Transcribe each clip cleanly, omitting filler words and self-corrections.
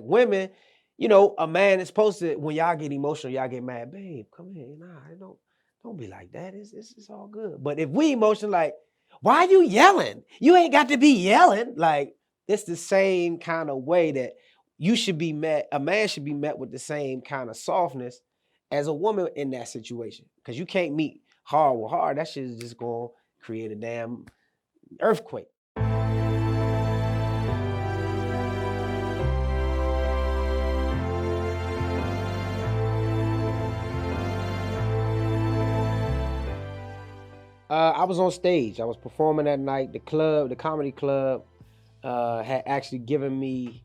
women, you know, a man is supposed to, when y'all get emotional, y'all get mad, babe, come here. Nah, don't be like that. It's all good. But if we emotional, like, why are you yelling? You ain't got to be yelling. Like, it's the same kind of way that you should be met. A man should be met with the same kind of softness as a woman in that situation. Because you can't meet hard with hard. That shit is just going to create a damn earthquake. I was on stage. I was performing that night. The comedy club, had actually given me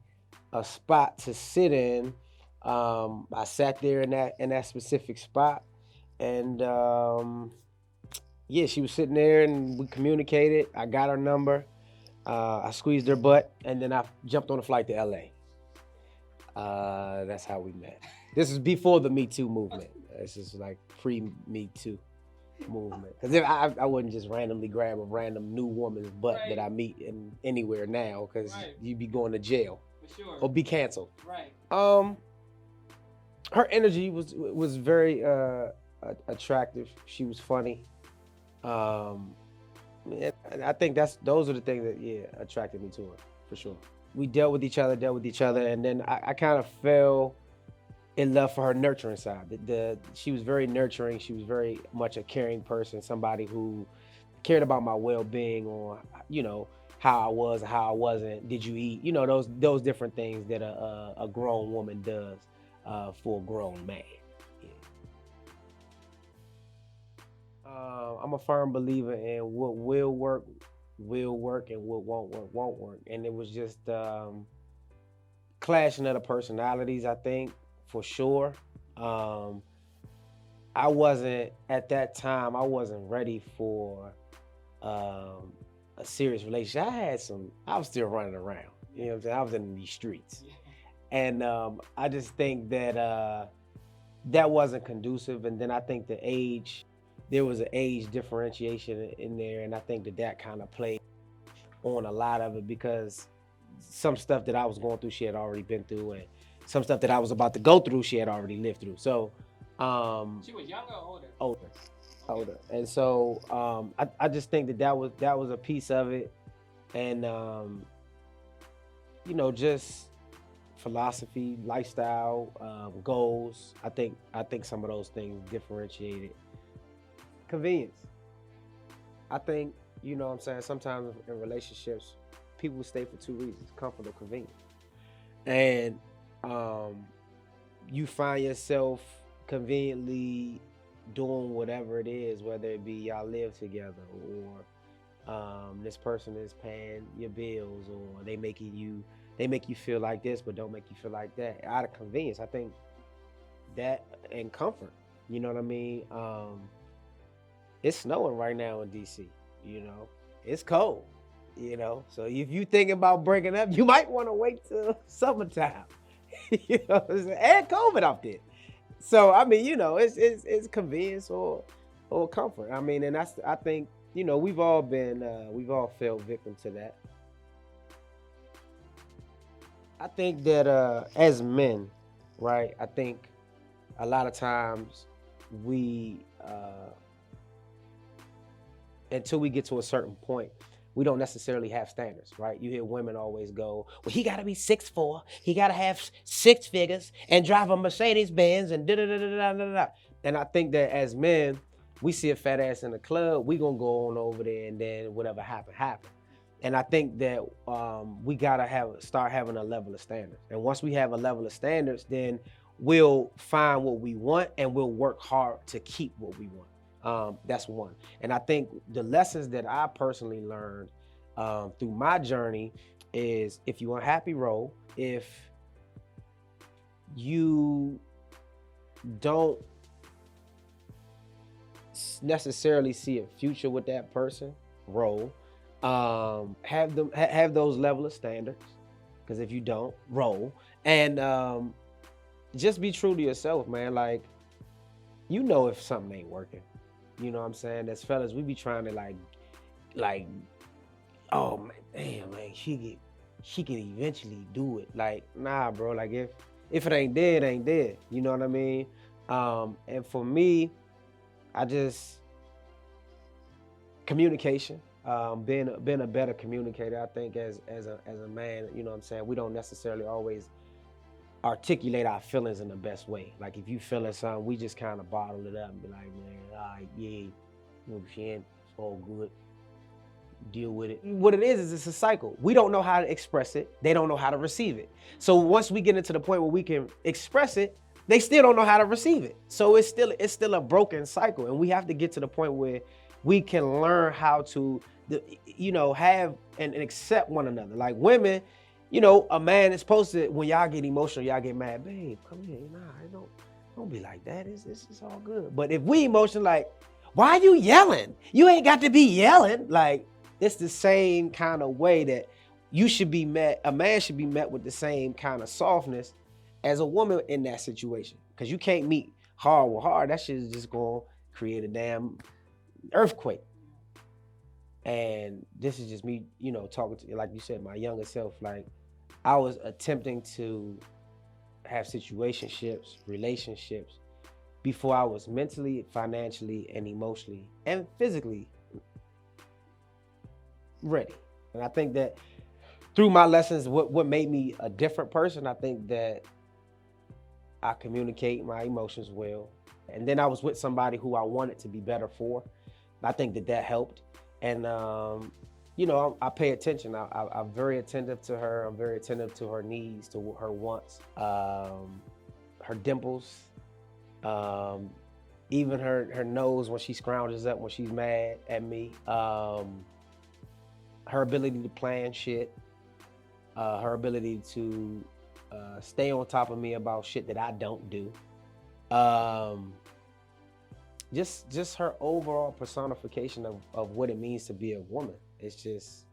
a spot to sit in. I sat there in that specific spot, and yeah, she was sitting there, and we communicated. I got her number. I squeezed her butt, and then I jumped on a flight to LA. That's how we met. This is before the Me Too movement. This is like pre-Me Too movement. Because if I wouldn't just randomly grab a random new woman's butt that I meet in anywhere now, because you'd be going to jail or be canceled. Her energy was very attractive. She was funny. And I think those are the things that attracted me to her for sure. We dealt with each other, and then I kind of fell in love for her nurturing side. She was very nurturing. She was very much a caring person, somebody who cared about my well-being, or you know, how I was, how I wasn't. Did you eat? You know, those different things that a grown woman does for a grown man. I'm a firm believer in what will work, and what won't work. And it was just clashing of the personalities, I think, for sure. I wasn't, at that time, I wasn't ready for a serious relationship. I was still running around. You know what I'm saying? I was in these streets. And I just think that that wasn't conducive. And then I think there was an age differentiation in there. And I think that kind of played on a lot of it, because some stuff that I was going through, she had already been through. And some stuff that I was about to go through, she had already lived through. So she was younger or older? Older. And so I just think that was a piece of it. And you know, just philosophy, lifestyle, goals. I think some of those things differentiated. Convenience. I think, you know what I'm saying, sometimes in relationships, people stay for two reasons: comfort or convenience. And you find yourself conveniently doing whatever it is, whether it be y'all live together, or this person is paying your bills, or they make you feel like this but don't make you feel like that, out of convenience. I think that, and comfort, you know what I mean? It's snowing right now in DC, you know, it's cold, you know, so if you thinking about breaking up, you might want to wait till summertime. You know what I'm saying? And COVID out there. So I mean, you know, it's convenience or comfort. I mean, and I think, you know, we've all fell victim to that. I think that as men, right? I think a lot of times we until we get to a certain point, we don't necessarily have standards, right? You hear women always go, well, he gotta be 6'4", he gotta have 6 figures and drive a Mercedes Benz and da da da da da da da. And I think that as men, we see a fat ass in the club, we gonna go on over there, and then whatever happen. And I think that we gotta start having a level of standards. And once we have a level of standards, then we'll find what we want, and we'll work hard to keep what we want. That's one. And I think the lessons that I personally learned through my journey is, if you unhappy, roll. If you don't necessarily see a future with that person, roll. Have those level of standards, because if you don't, roll. And just be true to yourself, man. Like, you know if something ain't working. You know what I'm saying? As fellas, we be trying to like, oh man, damn, man, she she can eventually do it. Like, nah, bro. Like if it ain't there, it ain't there. You know what I mean? And for me, I just communication. Being a better communicator. I think as a man, you know what I'm saying. We don't necessarily always articulate our feelings in the best way. Like if you feeling something, we just kind of bottle it up and be like, man, all right, yeah, you know, it's all good. Deal with it. What it is it's a cycle. We don't know how to express it. They don't know how to receive it. So once we get into the point where we can express it, they still don't know how to receive it. So it's still a broken cycle. And we have to get to the point where we can learn how to, you know, have and accept one another. Like women, you know, a man is supposed to, when y'all get emotional, y'all get mad, babe, come here. Nah, don't be like that. It's all good. But if we emotional, like, why are you yelling? You ain't got to be yelling. Like, it's the same kind of way that you should be met, a man should be met with the same kind of softness as a woman in that situation. Because you can't meet hard with hard. That shit is just going to create a damn earthquake. And this is just me, you know, talking to, like you said, my younger self. Like, I was attempting to have situationships, relationships, before I was mentally, financially, and emotionally, and physically ready. And I think that through my lessons, what made me a different person, I think that I communicate my emotions well. And then I was with somebody who I wanted to be better for. I think that helped. And, you know, I pay attention. I'm very attentive to her. I'm very attentive to her needs, to her wants, her dimples, even her nose when she scrounges up when she's mad at me. Her ability to plan shit, her ability to stay on top of me about shit that I don't do. Just her overall personification of what it means to be a woman. It's just,